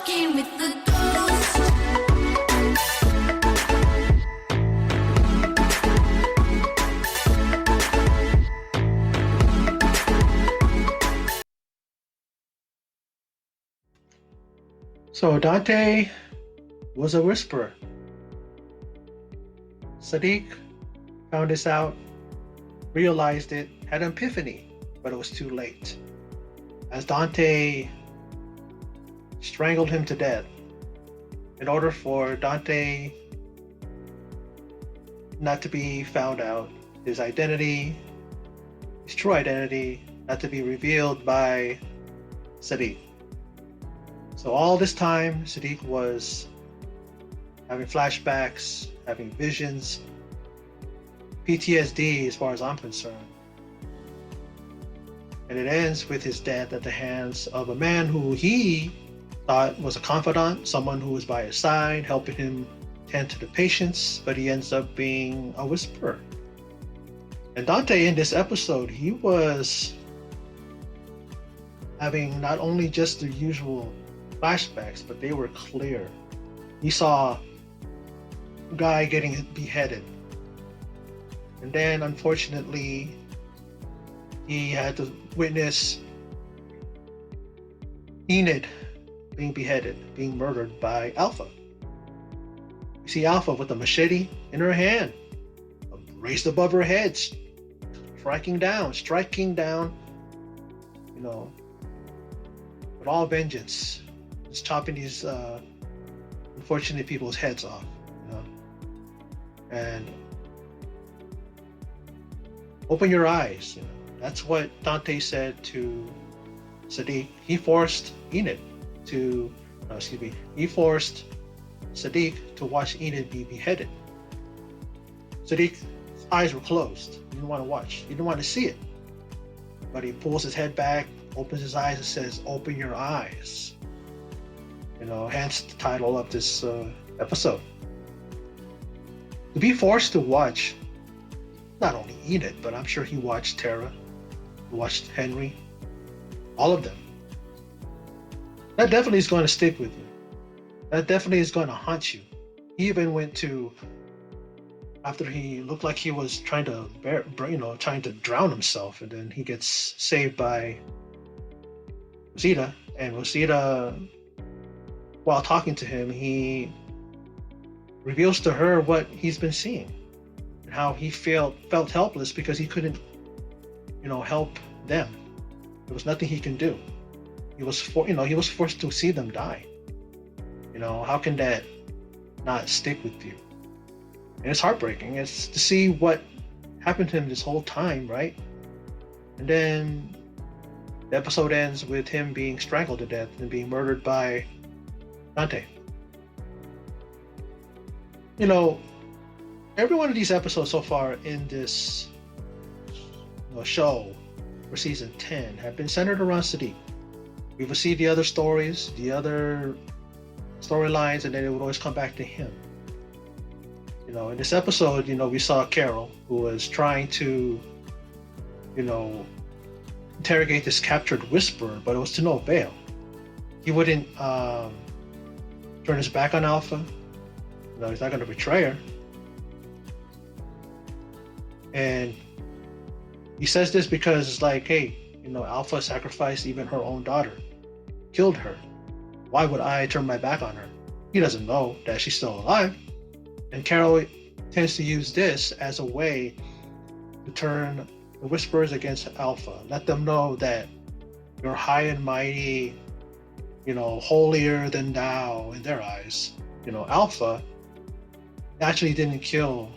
walking with the ghost. So Dante was a whisperer. Sadiq found this out, realized it, had an epiphany, but it was too late. As Dante strangled him to death, in order for Dante not to be found out, his identity, his true identity, not to be revealed by Sadiq. So all this time, Sadiq was having flashbacks, having visions, PTSD as far as I'm concerned. And it ends with his death at the hands of a man who he thought was a confidant, someone who was by his side, helping him tend to the patients, but he ends up being a whisperer. And Dante, in this episode, he was having not only just the usual flashbacks, but they were clear. He saw a guy getting beheaded. And then, unfortunately, he had to witness Enid being beheaded, being murdered by Alpha. You see Alpha with a machete in her hand, raised above her head, striking down, you know, with all vengeance, just chopping these unfortunate people's heads off, you know. And open your eyes, you know. That's what Dante said to Sadiq. He forced Enid to, he forced Sadiq to watch Enid be beheaded. Sadiq's eyes were closed. He didn't want to watch. He didn't want to see it. But he pulls his head back, opens his eyes, and says, "Open your eyes." You know, hence the title of this episode. To be forced to watch not only Enid, but I'm sure he watched Tara, he watched Henry, all of them. That definitely is going to stick with you. That definitely is going to haunt you. He even went to, after he looked like he was trying to, trying to drown himself, and then he gets saved by Rosita, and Rosita, while talking to him, he reveals to her what he's been seeing and how he felt helpless because he couldn't, help them. There was nothing he can do. He was forced to see them die. How can that not stick with you? And it's heartbreaking. It's to see what happened to him this whole time, right? And then the episode ends with him being strangled to death and being murdered by Dante. Every one of these episodes so far in this show for season 10 have been centered around Sadiq. We would see the other stories, the other storylines, and then it would always come back to him. In this episode, we saw Carol, who was trying to, interrogate this captured whisperer, but it was to no avail. He wouldn't turn his back on Alpha. He's not going to betray her. And he says this because it's like, hey, Alpha sacrificed even her own daughter, killed her. Why would I turn my back on her? He doesn't know that she's still alive. And Carol tends to use this as a way to turn the Whisperers against Alpha. Let them know that you're high and mighty, holier than thou in their eyes. Alpha actually didn't kill,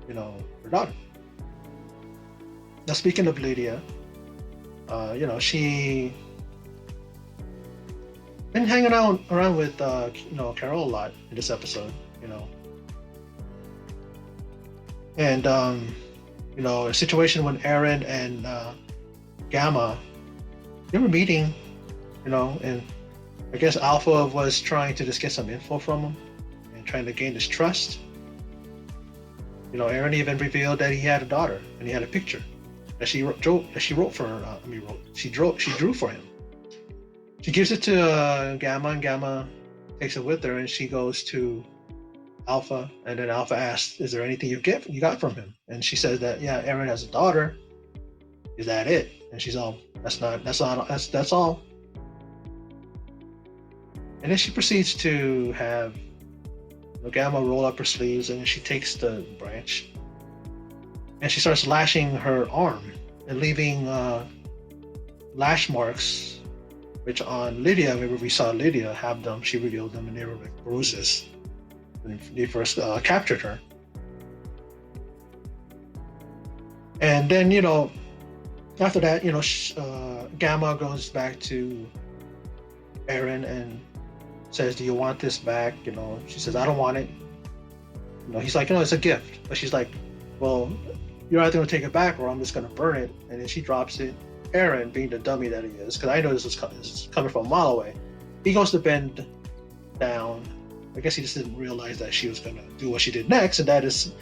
her daughter. Now, speaking of Lydia, she been hanging out around with Carol a lot in this episode, and a situation when Aaron and Gamma, they were meeting, and I guess Alpha was trying to just get some info from him and trying to gain his trust. Aaron even revealed that he had a daughter and he had a picture that she drew for him. She gives it to Gamma, and Gamma takes it with her, and she goes to Alpha, and then Alpha asks, "Is there anything you got from him?" And she says that yeah, Eren has a daughter. Is that it? And she's all, that's all. And then she proceeds to have Gamma roll up her sleeves, and she takes the branch and she starts lashing her arm and leaving lash marks, which on Lydia, remember we saw Lydia have them, she revealed them, and they were like bruises when they first captured her. And then, after that, Gamma goes back to Eren and says, "Do you want this back?" She says, "I don't want it." He's like, "It's a gift." But she's like, "Well, you're either going to take it back or I'm just going to burn it." And then she drops it. Eren, being the dummy that he is, because I know this is coming from a mile away, he goes to bend down. I guess he just didn't realize that she was going to do what she did next, and that is,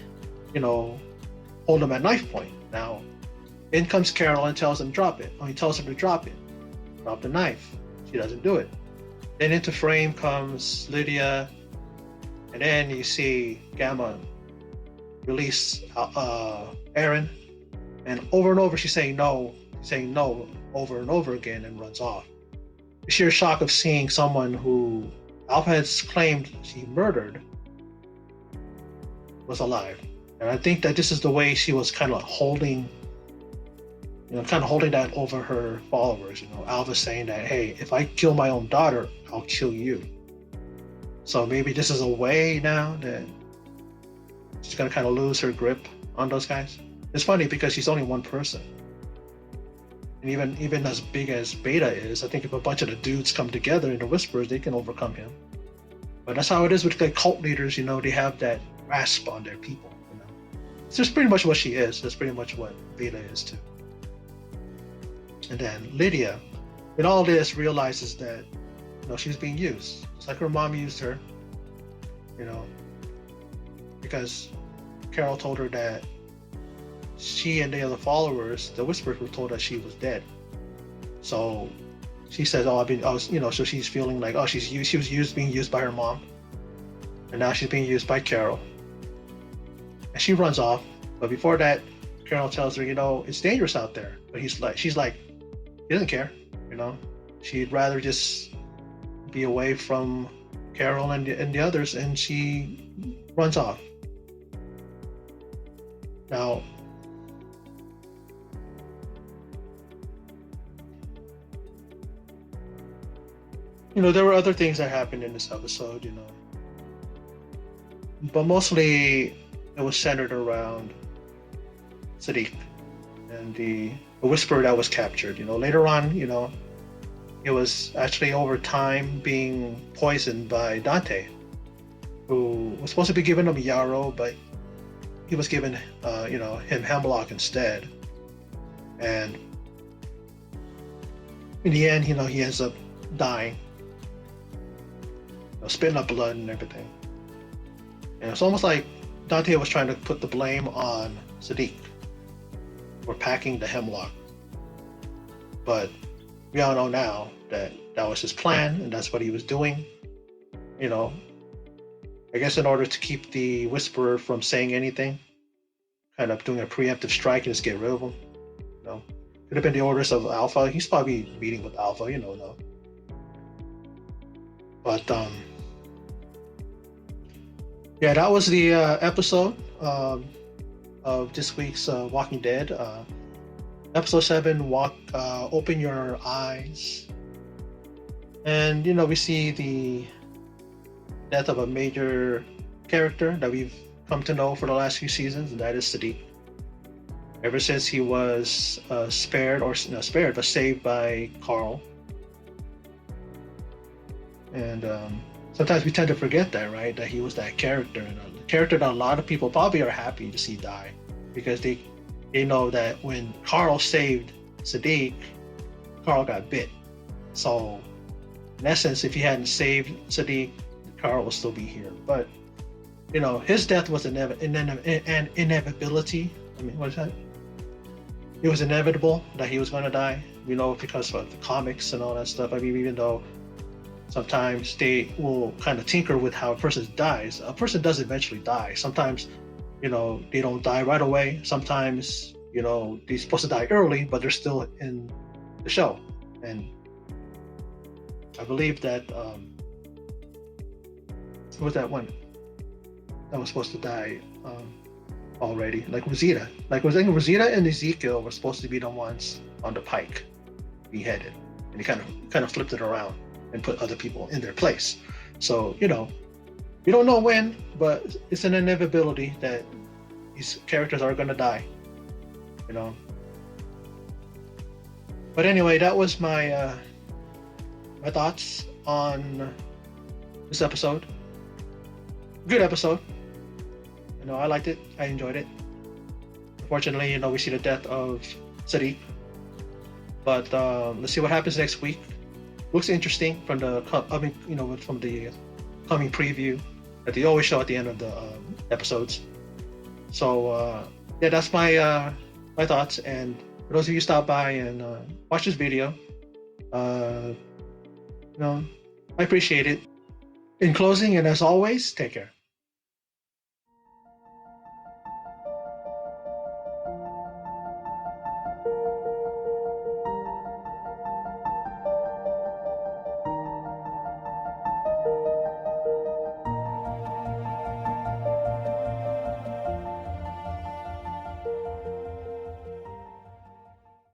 hold him at knife point. Now, in comes Carol and tells him drop it. He tells him to drop it. Drop the knife. She doesn't do it. Then into frame comes Lydia, and then you see Gamma release Eren, and over she's saying no over and over again, and runs off. The sheer shock of seeing someone who Alpha has claimed she murdered was alive. And I think that this is the way she was kind of holding that over her followers. Alpha saying that, hey, if I kill my own daughter, I'll kill you. So maybe this is a way now that she's gonna kind of lose her grip on those guys. It's funny because she's only one person. And even as big as Beta is, I think if a bunch of the dudes come together in the Whisperers, they can overcome him. But that's how it is with the cult leaders, they have that grasp on their people. It's just pretty much what she is. That's pretty much what Beta is too. And then Lydia, in all this, realizes that she's being used. It's like her mom used her, because Carol told her that she and the other followers, the Whisperers, were told that she was dead. So she says, so she's feeling like, she was being used by her mom, and now she's being used by Carol. And she runs off. But before that, Carol tells her, it's dangerous out there. But she's like, he doesn't care, She'd rather just be away from Carol and the others, and she runs off. Now, there were other things that happened in this episode, but mostly it was centered around Sadiq and the Whisperer that was captured. Later on, it was actually over time being poisoned by Dante, who was supposed to be giving him Yarrow, but he was given, him Hemlock instead. And in the end, he ends up dying, spitting up blood and everything. And it's almost like Dante was trying to put the blame on Sadiq for packing the Hemlock. But we all know now that that was his plan, and that's what he was doing. I guess in order to keep the Whisperer from saying anything, kind of doing a preemptive strike and just get rid of him. Could have been the orders of Alpha. He's probably meeting with Alpha, no. But yeah, that was the episode of this week's Walking Dead. Episode 7, Open Your Eyes. And, we see the death of a major character that we've come to know for the last few seasons, and that is Sadiq. Ever since he was saved by Carl. And sometimes we tend to forget that, right? That he was that character, and a character that a lot of people probably are happy to see die, because they know that when Carl saved Sadiq, Carl got bit. So, in essence, if he hadn't saved Sadiq, Carl would still be here. But, his death was an inevitability. I mean, what is that? It was inevitable that he was going to die. because of the comics and all that stuff. I mean, even though sometimes they will kind of tinker with how a person dies, a person does eventually die. Sometimes, they don't die right away. Sometimes, they're supposed to die early, but they're still in the show. And I believe that who was that one that was supposed to die already? Like Rosita. Like I think Rosita and Ezekiel were supposed to be the ones on the pike beheaded, and he kind of flipped it around and put other people in their place. So you don't know when, but it's an inevitability that these characters are gonna die. But anyway, that was my my thoughts on this episode. Good episode. I liked it. I enjoyed it. Unfortunately, we see the death of Sadiq. But let's see what happens next week. Looks interesting from the from the coming preview that they always show at the end of the episodes. So yeah, that's my my thoughts. And for those of you who stop by and watch this video, I appreciate it. In closing, and as always, take care.